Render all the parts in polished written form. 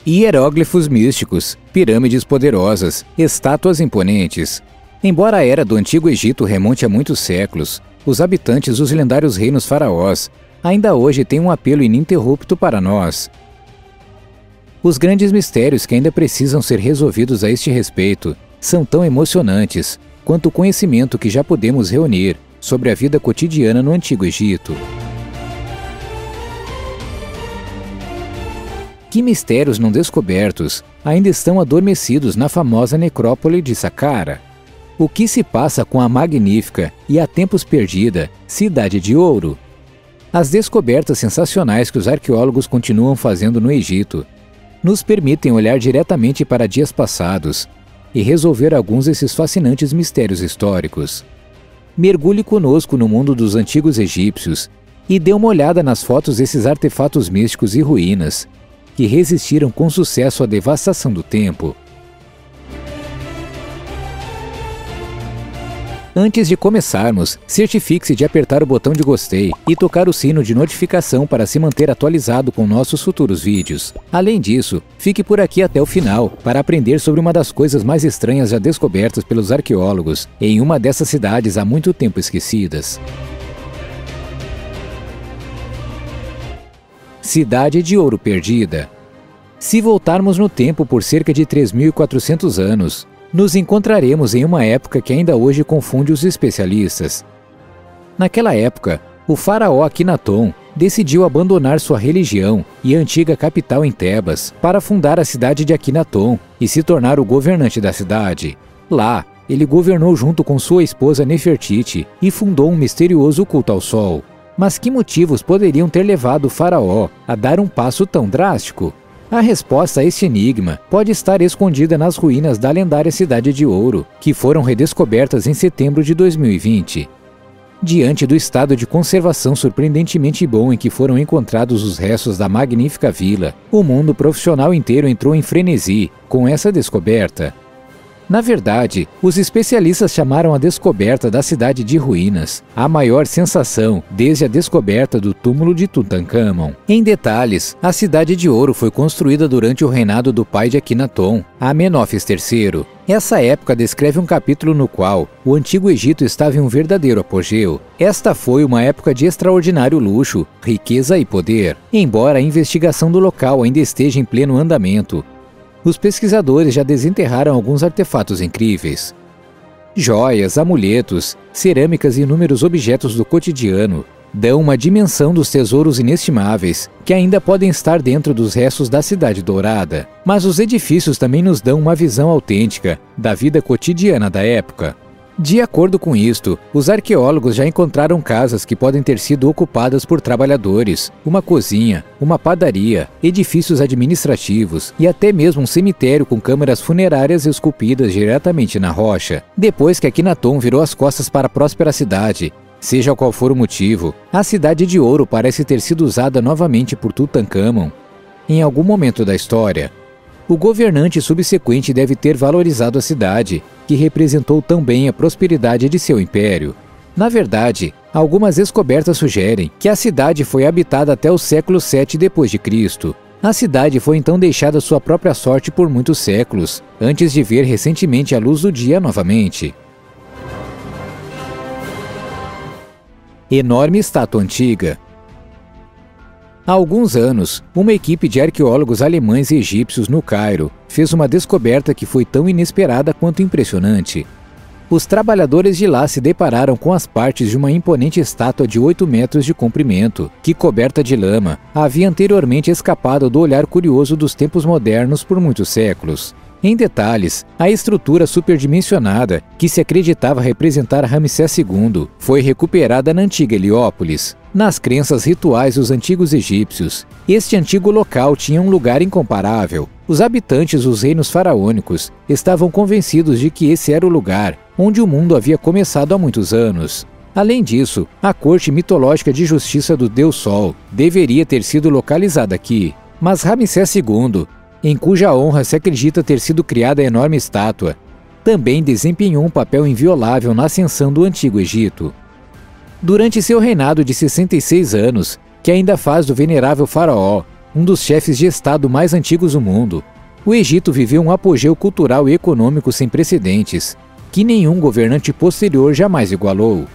Hieróglifos místicos, pirâmides poderosas, estátuas imponentes. Embora a era do Antigo Egito remonte a muitos séculos, os habitantes dos lendários reinos faraós ainda hoje têm um apelo ininterrupto para nós. Os grandes mistérios que ainda precisam ser resolvidos a este respeito são tão emocionantes quanto o conhecimento que já podemos reunir sobre a vida cotidiana no Antigo Egito. Que mistérios não descobertos ainda estão adormecidos na famosa necrópole de Saqqara? O que se passa com a magnífica e há tempos perdida Cidade de Ouro? As descobertas sensacionais que os arqueólogos continuam fazendo no Egito nos permitem olhar diretamente para dias passados e resolver alguns desses fascinantes mistérios históricos. Mergulhe conosco no mundo dos antigos egípcios e dê uma olhada nas fotos desses artefatos místicos e ruínas que resistiram com sucesso à devastação do tempo. Antes de começarmos, certifique-se de apertar o botão de gostei e tocar o sino de notificação para se manter atualizado com nossos futuros vídeos. Além disso, fique por aqui até o final para aprender sobre uma das coisas mais estranhas já descobertas pelos arqueólogos em uma dessas cidades há muito tempo esquecidas. Cidade de Ouro Perdida. Se voltarmos no tempo por cerca de 3.400 anos, nos encontraremos em uma época que ainda hoje confunde os especialistas. Naquela época, o faraó Akhenaton decidiu abandonar sua religião e antiga capital em Tebas para fundar a cidade de Akhenaton e se tornar o governante da cidade. Lá, ele governou junto com sua esposa Nefertiti e fundou um misterioso culto ao sol. Mas que motivos poderiam ter levado o faraó a dar um passo tão drástico? A resposta a este enigma pode estar escondida nas ruínas da lendária Cidade de Ouro, que foram redescobertas em setembro de 2020. Diante do estado de conservação surpreendentemente bom em que foram encontrados os restos da magnífica vila, o mundo profissional inteiro entrou em frenesi com essa descoberta. Na verdade, os especialistas chamaram a descoberta da cidade de ruínas a maior sensação desde a descoberta do túmulo de Tutancâmon. Em detalhes, a Cidade de Ouro foi construída durante o reinado do pai de Akhenaton, Amenófis III. Essa época descreve um capítulo no qual o Antigo Egito estava em um verdadeiro apogeu. Esta foi uma época de extraordinário luxo, riqueza e poder. Embora a investigação do local ainda esteja em pleno andamento, os pesquisadores já desenterraram alguns artefatos incríveis. Joias, amuletos, cerâmicas e inúmeros objetos do cotidiano dão uma dimensão dos tesouros inestimáveis que ainda podem estar dentro dos restos da Cidade Dourada. Mas os edifícios também nos dão uma visão autêntica da vida cotidiana da época. De acordo com isto, os arqueólogos já encontraram casas que podem ter sido ocupadas por trabalhadores, uma cozinha, uma padaria, edifícios administrativos e até mesmo um cemitério com câmaras funerárias esculpidas diretamente na rocha. Depois que Akhenaton virou as costas para a próspera cidade, seja qual for o motivo, a Cidade de Ouro parece ter sido usada novamente por Tutancâmon em algum momento da história. O governante subsequente deve ter valorizado a cidade, que representou tão bem a prosperidade de seu império. Na verdade, algumas descobertas sugerem que a cidade foi habitada até o século VII d.C. A cidade foi então deixada à sua própria sorte por muitos séculos, antes de ver recentemente a luz do dia novamente. Enorme estátua antiga. Há alguns anos, uma equipe de arqueólogos alemães e egípcios no Cairo fez uma descoberta que foi tão inesperada quanto impressionante. Os trabalhadores de lá se depararam com as partes de uma imponente estátua de 8 metros de comprimento, que, coberta de lama, havia anteriormente escapado do olhar curioso dos tempos modernos por muitos séculos. Em detalhes, a estrutura superdimensionada, que se acreditava representar Ramsés II, foi recuperada na antiga Heliópolis. Nas crenças rituais dos antigos egípcios, este antigo local tinha um lugar incomparável. Os habitantes dos reinos faraônicos estavam convencidos de que esse era o lugar onde o mundo havia começado há muitos anos. Além disso, a corte mitológica de justiça do Deus Sol deveria ter sido localizada aqui. Mas Ramsés II, em cuja honra se acredita ter sido criada a enorme estátua, também desempenhou um papel inviolável na ascensão do Antigo Egito. Durante seu reinado de 66 anos, que ainda faz do venerável faraó um dos chefes de Estado mais antigos do mundo. O Egito viveu um apogeu cultural e econômico sem precedentes, que nenhum governante posterior jamais igualou.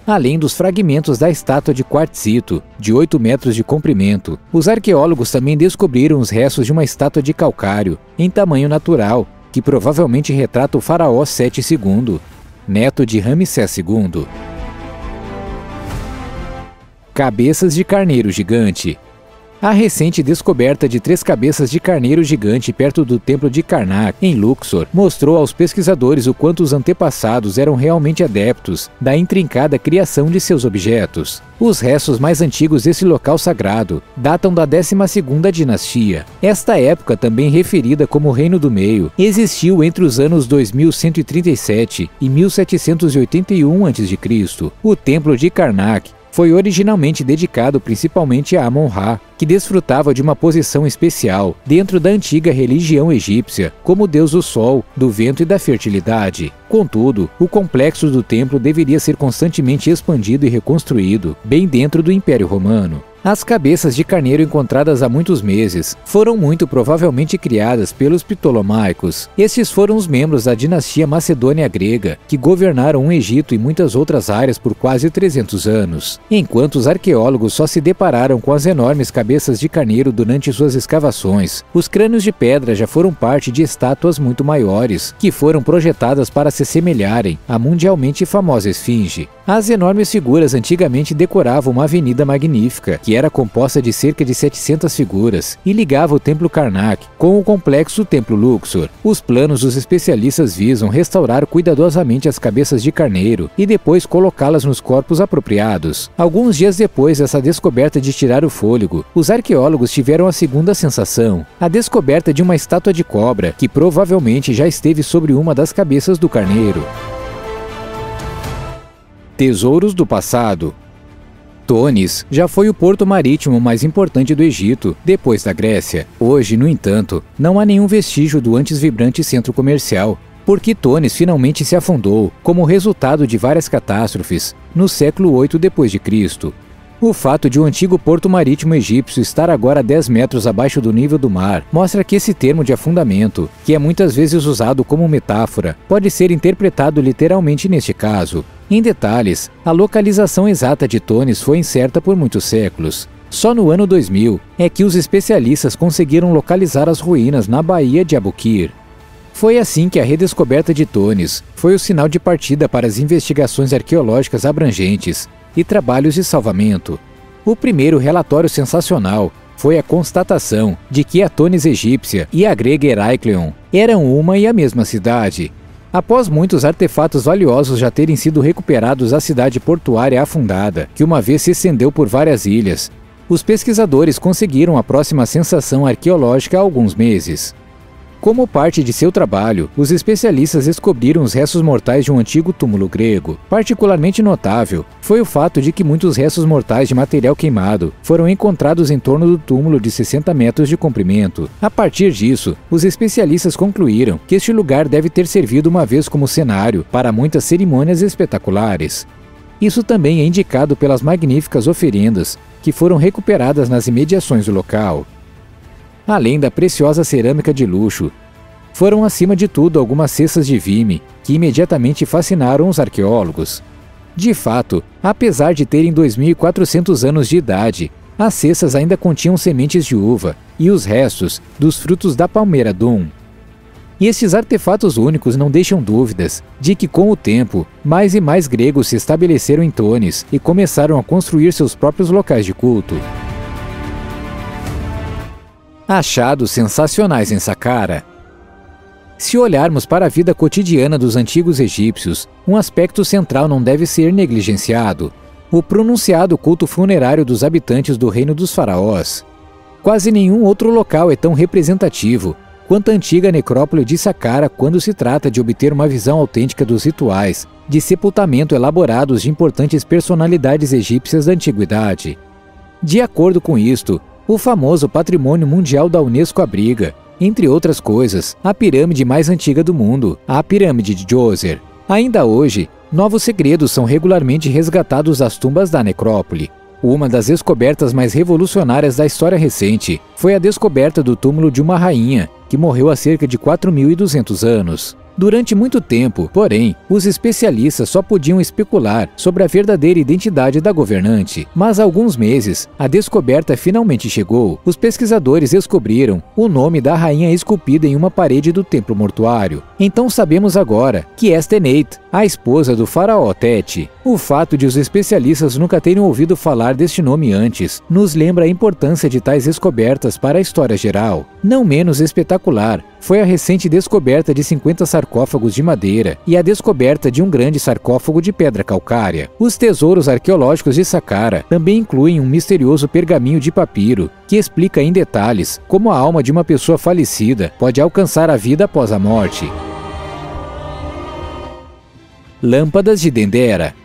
Além dos fragmentos da estátua de quartzito, de 8 metros de comprimento, os arqueólogos também descobriram os restos de uma estátua de calcário, em tamanho natural, que provavelmente retrata o faraó Seti II, neto de Ramsés II. Cabeças de carneiro gigante. A recente descoberta de 3 cabeças de carneiro gigante perto do templo de Karnak, em Luxor, mostrou aos pesquisadores o quanto os antepassados eram realmente adeptos da intrincada criação de seus objetos. Os restos mais antigos desse local sagrado datam da 12ª dinastia. Esta época, também referida como Reino do Meio, existiu entre os anos 2137 e 1781 a.C. O templo de Karnak foi originalmente dedicado principalmente a Amon-Ra, que desfrutava de uma posição especial dentro da antiga religião egípcia, como deus do sol, do vento e da fertilidade. Contudo, o complexo do templo deveria ser constantemente expandido e reconstruído, bem dentro do Império Romano. As cabeças de carneiro encontradas há muitos meses foram muito provavelmente criadas pelos Ptolomaicos. Estes foram os membros da dinastia macedônia grega, que governaram o Egito e muitas outras áreas por quase 300 anos. Enquanto os arqueólogos só se depararam com as enormes cabeças de carneiro durante suas escavações, os crânios de pedra já foram parte de estátuas muito maiores, que foram projetadas para se semelharem à mundialmente famosa Esfinge. As enormes figuras antigamente decoravam uma avenida magnífica, que era composta de cerca de 700 figuras, e ligava o Templo Karnak com o complexo Templo Luxor. Os planos dos especialistas visam restaurar cuidadosamente as cabeças de carneiro e depois colocá-las nos corpos apropriados. Alguns dias depois dessa descoberta de tirar o fôlego, os arqueólogos tiveram a segunda sensação, a descoberta de uma estátua de cobra, que provavelmente já esteve sobre uma das cabeças do carneiro. Tesouros do passado. Tonis já foi o porto marítimo mais importante do Egito, depois da Grécia. Hoje, no entanto, não há nenhum vestígio do antes vibrante centro comercial, porque Tonis finalmente se afundou, como resultado de várias catástrofes, no século 8 d.C. O fato de o antigo porto marítimo egípcio estar agora a 10 metros abaixo do nível do mar mostra que esse termo de afundamento, que é muitas vezes usado como metáfora, pode ser interpretado literalmente neste caso. Em detalhes, a localização exata de Tonis foi incerta por muitos séculos. Só no ano 2000 é que os especialistas conseguiram localizar as ruínas na Baía de Abukir. Foi assim que a redescoberta de Tonis foi o sinal de partida para as investigações arqueológicas abrangentes e trabalhos de salvamento. O primeiro relatório sensacional foi a constatação de que a Tonis egípcia e a grega Herakleion eram uma e a mesma cidade. Após muitos artefatos valiosos já terem sido recuperados da cidade portuária afundada, que uma vez se estendeu por várias ilhas, os pesquisadores conseguiram a próxima sensação arqueológica há alguns meses. Como parte de seu trabalho, os especialistas descobriram os restos mortais de um antigo túmulo grego. Particularmente notável foi o fato de que muitos restos mortais de material queimado foram encontrados em torno do túmulo de 60 metros de comprimento. A partir disso, os especialistas concluíram que este lugar deve ter servido uma vez como cenário para muitas cerimônias espetaculares. Isso também é indicado pelas magníficas oferendas que foram recuperadas nas imediações do local. Além da preciosa cerâmica de luxo, foram acima de tudo algumas cestas de vime, que imediatamente fascinaram os arqueólogos. De fato, apesar de terem 2.400 anos de idade, as cestas ainda continham sementes de uva e os restos dos frutos da palmeira Dum. E estes artefatos únicos não deixam dúvidas de que, com o tempo, mais e mais gregos se estabeleceram em Tonis e começaram a construir seus próprios locais de culto. Achados sensacionais em Saqqara. Se olharmos para a vida cotidiana dos antigos egípcios, um aspecto central não deve ser negligenciado: o pronunciado culto funerário dos habitantes do reino dos faraós. Quase nenhum outro local é tão representativo quanto a antiga necrópole de Saqqara quando se trata de obter uma visão autêntica dos rituais de sepultamento elaborados de importantes personalidades egípcias da antiguidade. De acordo com isto, o famoso Patrimônio Mundial da Unesco abriga, entre outras coisas, a pirâmide mais antiga do mundo, a Pirâmide de Djoser. Ainda hoje, novos segredos são regularmente resgatados das tumbas da necrópole. Uma das descobertas mais revolucionárias da história recente foi a descoberta do túmulo de uma rainha, que morreu há cerca de 4.200 anos. Durante muito tempo, porém, os especialistas só podiam especular sobre a verdadeira identidade da governante. Mas há alguns meses, a descoberta finalmente chegou. Os pesquisadores descobriram o nome da rainha esculpida em uma parede do templo mortuário. Então sabemos agora que esta é Neit, a esposa do faraó Teti. O fato de os especialistas nunca terem ouvido falar deste nome antes nos lembra a importância de tais descobertas para a história geral. Não menos espetacular foi a recente descoberta de 50 sarcófagos de madeira e a descoberta de um grande sarcófago de pedra calcária. Os tesouros arqueológicos de Saqqara também incluem um misterioso pergaminho de papiro que explica em detalhes como a alma de uma pessoa falecida pode alcançar a vida após a morte. Lâmpadas de Dendera.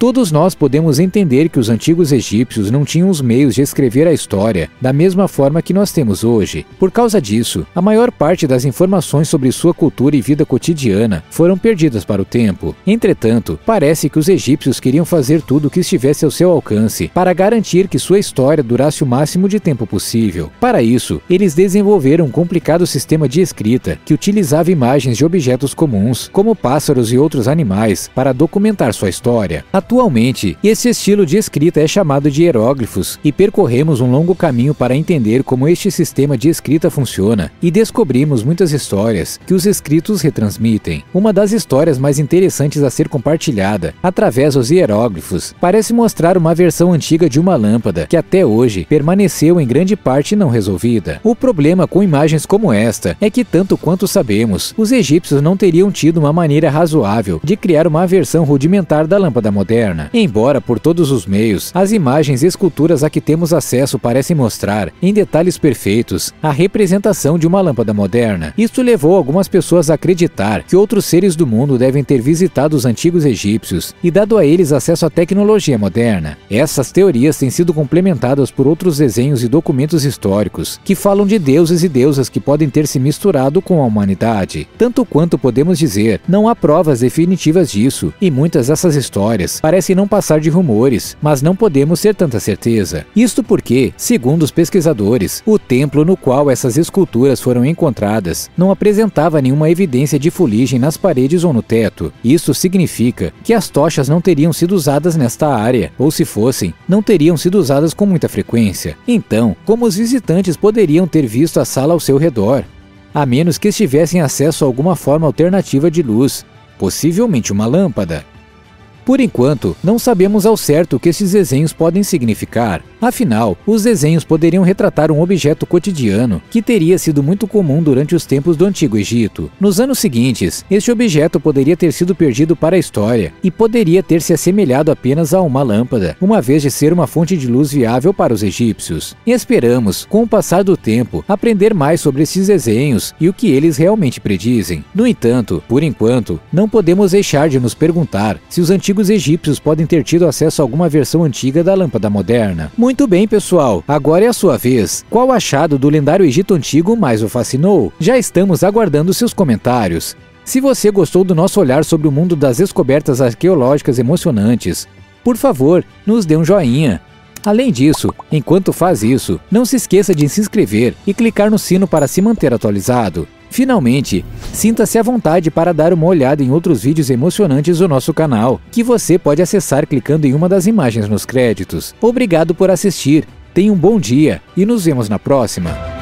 Todos nós podemos entender que os antigos egípcios não tinham os meios de escrever a história da mesma forma que nós temos hoje. Por causa disso, a maior parte das informações sobre sua cultura e vida cotidiana foram perdidas para o tempo. Entretanto, parece que os egípcios queriam fazer tudo o que estivesse ao seu alcance para garantir que sua história durasse o máximo de tempo possível. Para isso, eles desenvolveram um complicado sistema de escrita que utilizava imagens de objetos comuns, como pássaros e outros animais, para documentar sua história. Atualmente, esse estilo de escrita é chamado de hieróglifos e percorremos um longo caminho para entender como este sistema de escrita funciona e descobrimos muitas histórias que os escritos retransmitem. Uma das histórias mais interessantes a ser compartilhada através dos hieróglifos parece mostrar uma versão antiga de uma lâmpada que até hoje permaneceu em grande parte não resolvida. O problema com imagens como esta é que, tanto quanto sabemos, os egípcios não teriam tido uma maneira razoável de criar uma versão rudimentar da lâmpada moderna. Embora por todos os meios, as imagens e esculturas a que temos acesso parecem mostrar, em detalhes perfeitos, a representação de uma lâmpada moderna. Isto levou algumas pessoas a acreditar que outros seres do mundo devem ter visitado os antigos egípcios e dado a eles acesso à tecnologia moderna. Essas teorias têm sido complementadas por outros desenhos e documentos históricos que falam de deuses e deusas que podem ter se misturado com a humanidade. Tanto quanto podemos dizer, não há provas definitivas disso, e muitas dessas histórias parecem não passar de rumores, mas não podemos ter tanta certeza. Isto porque, segundo os pesquisadores, o templo no qual essas esculturas foram encontradas não apresentava nenhuma evidência de fuligem nas paredes ou no teto. Isso significa que as tochas não teriam sido usadas nesta área, ou se fossem, não teriam sido usadas com muita frequência. Então, como os visitantes poderiam ter visto a sala ao seu redor? A menos que estivessem acesso a alguma forma alternativa de luz, possivelmente uma lâmpada. Por enquanto, não sabemos ao certo o que esses desenhos podem significar. Afinal, os desenhos poderiam retratar um objeto cotidiano que teria sido muito comum durante os tempos do Antigo Egito. Nos anos seguintes, este objeto poderia ter sido perdido para a história e poderia ter se assemelhado apenas a uma lâmpada, uma vez de ser uma fonte de luz viável para os egípcios. Esperamos, com o passar do tempo, aprender mais sobre esses desenhos e o que eles realmente predizem. No entanto, por enquanto, não podemos deixar de nos perguntar se os antigos egípcios podem ter tido acesso a alguma versão antiga da lâmpada moderna. Muito bem, pessoal, agora é a sua vez. Qual achado do lendário Egito Antigo mais o fascinou? Já estamos aguardando seus comentários. Se você gostou do nosso olhar sobre o mundo das descobertas arqueológicas emocionantes, por favor, nos dê um joinha. Além disso, enquanto faz isso, não se esqueça de se inscrever e clicar no sino para se manter atualizado. Finalmente, sinta-se à vontade para dar uma olhada em outros vídeos emocionantes do nosso canal, que você pode acessar clicando em uma das imagens nos créditos. Obrigado por assistir, tenha um bom dia e nos vemos na próxima!